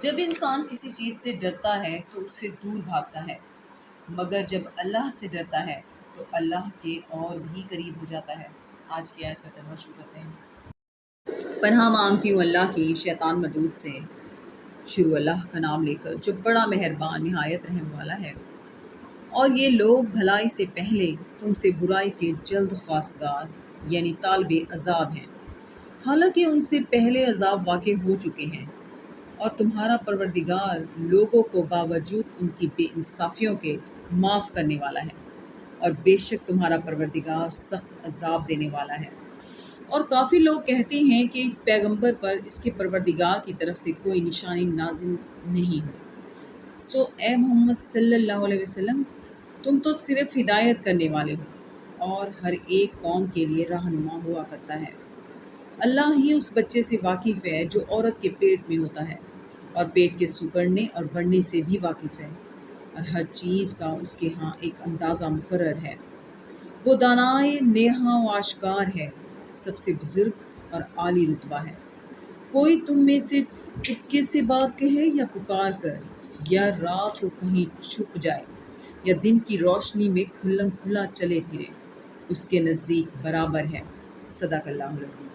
جب انسان کسی چیز سے ڈرتا ہے تو اس سے دور بھاگتا ہے، مگر جب اللہ سے ڈرتا ہے تو اللہ کے اور بھی قریب ہو جاتا ہے۔ آج کی آیت کا ترجمہ شروع کرتے ہیں۔ پناہ مانگتی ہوں اللہ کی شیطان مردود سے۔ شروع اللہ کا نام لے کر جو بڑا مہربان نہایت رحم والا ہے۔ اور یہ لوگ بھلائی سے پہلے تم سے برائی کے جلد خواستگار یعنی طالب عذاب ہیں، حالانکہ ان سے پہلے عذاب واقع ہو چکے ہیں، اور تمہارا پروردگار لوگوں کو باوجود ان کی بے انصافیوں کے معاف کرنے والا ہے، اور بے شک تمہارا پروردگار سخت عذاب دینے والا ہے۔ اور کافی لوگ کہتے ہیں کہ اس پیغمبر پر اس کے پروردگار کی طرف سے کوئی نشانی نازل نہیں ہو۔ سو اے محمد صلی اللہ علیہ وسلم، تم تو صرف ہدایت کرنے والے ہو اور ہر ایک قوم کے لیے رہنما ہوا کرتا ہے۔ اللہ ہی اس بچے سے واقف ہے جو عورت کے پیٹ میں ہوتا ہے، اور پیٹ کے سکڑنے اور بڑھنے سے بھی واقف ہے، اور ہر چیز کا اس کے ہاں ایک اندازہ مقرر ہے۔ وہ دانائے نیہا و آشکار ہے، سب سے بزرگ اور عالی رتبہ ہے۔ کوئی تم میں سے چپکے سے بات کہے یا پکار کر، یا رات کو کہیں چھپ جائے، یا دن کی روشنی میں کھلم کھلا چلے پھرے، اس کے نزدیک برابر ہے۔ صدق اللہ العظیم۔